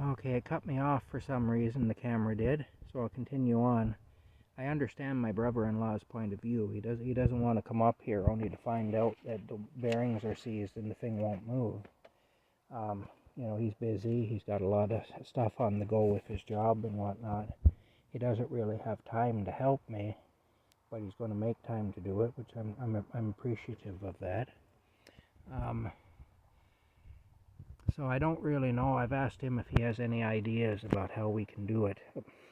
Okay, it cut me off for some reason, the camera did, so I'll continue on. I understand my brother-in-law's point of view. He doesn't want to come up here only to find out that the bearings are seized and the thing won't move. He's busy. He's got a lot of stuff on the go with his job and whatnot. He doesn't really have time to help me, but he's going to make time to do it, which I'm appreciative of that. So I don't really know. I've asked him if he has any ideas about how we can do it.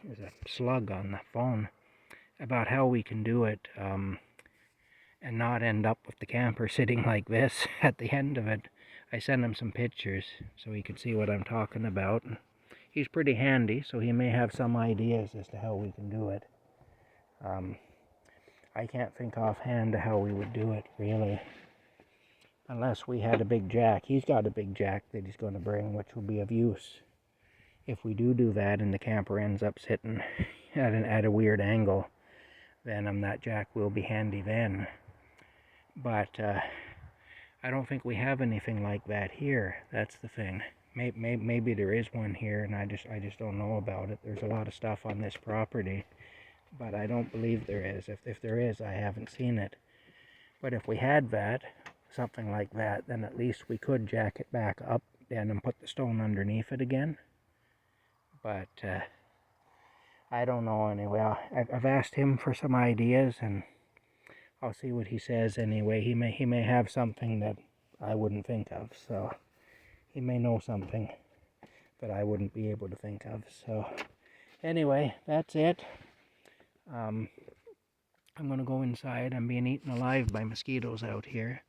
There's a slug on the phone. About how we can do it and not end up with the camper sitting like this at the end of it. I sent him some pictures so he could see what I'm talking about. He's pretty handy, so he may have some ideas as to how we can do it. I can't think offhand how we would do it, really. Unless we had a big jack. He's got a big jack that he's going to bring, which will be of use. If we do that and the camper ends up sitting at a weird angle, then that jack will be handy then. But I don't think we have anything like that here. That's the thing. Maybe there is one here, and I just don't know about it. There's a lot of stuff on this property, but I don't believe there is. If there is, I haven't seen it. But if we had that, something like that, then at least we could jack it back up and put the stone underneath it again. But I don't know anyway. I've asked him for some ideas, and I'll see what he says anyway. He may have something that I wouldn't think of, so he may know something that I wouldn't be able to think of. So anyway, that's it. I'm going to go inside. I'm being eaten alive by mosquitoes out here.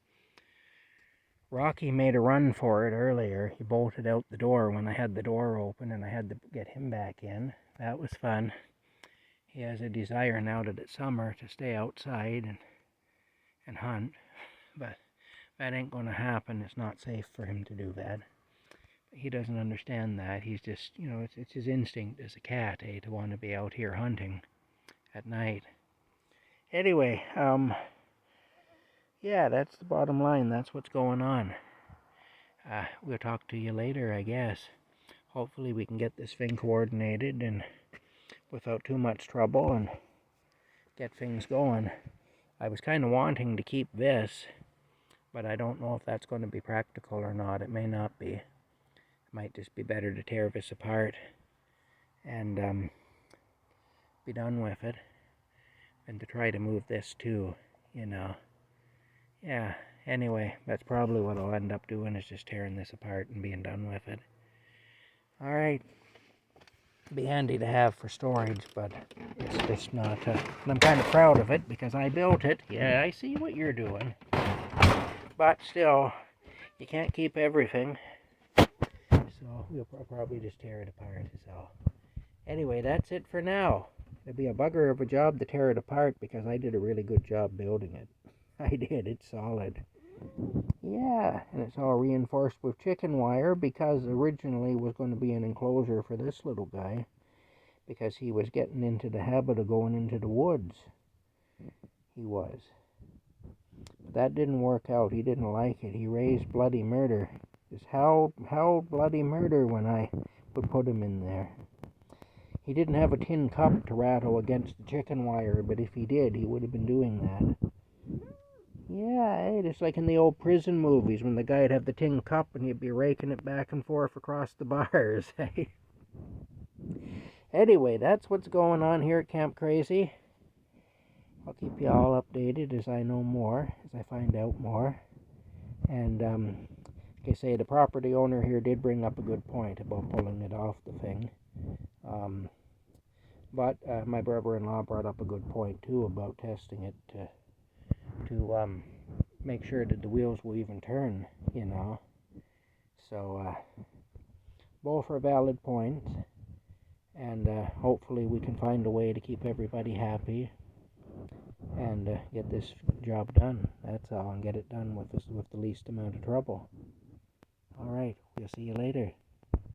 Rocky made a run for it earlier. He bolted out the door when I had the door open, and I had to get him back in. That was fun. He has a desire now that it's summer to stay outside and hunt, but that ain't going to happen. It's not safe for him to do that. He doesn't understand that. He's just, it's his instinct as a cat, to want to be out here hunting at night. Anyway, yeah, that's the bottom line. That's what's going on. We'll talk to you later, I guess. Hopefully we can get this thing coordinated and without too much trouble and get things going. I was kind of wanting to keep this, but I don't know if that's going to be practical or not. It may not be. It might just be better to tear this apart and be done with it than to try to move this too, Yeah, anyway, that's probably what I'll end up doing, is just tearing this apart and being done with it. Alright. Be handy to have for storage, but it's just not. I'm kind of proud of it because I built it. Yeah, I see what you're doing. But still, you can't keep everything. So we'll probably just tear it apart. So anyway, that's it for now. It'll be a bugger of a job to tear it apart because I did a really good job building it. I did. It's solid. Yeah, and it's all reinforced with chicken wire because originally it was going to be an enclosure for this little guy because he was getting into the habit of going into the woods. He was. But that didn't work out. He didn't like it. He raised bloody murder. Just howled bloody murder when I would put him in there. He didn't have a tin cup to rattle against the chicken wire, but if he did, he would have been doing that. Yeah, just like in the old prison movies when the guy would have the tin cup and he'd be raking it back and forth across the bars. Anyway, that's what's going on here at Camp Crazy. I'll keep you all updated as I know more, as I find out more. And, like I say, the property owner here did bring up a good point about pulling it off the thing. But my brother-in-law brought up a good point, too, about testing it to make sure that the wheels will even turn, So, both are valid points, and hopefully we can find a way to keep everybody happy and get this job done. That's all, and get it done with the least amount of trouble. All right, we'll see you later.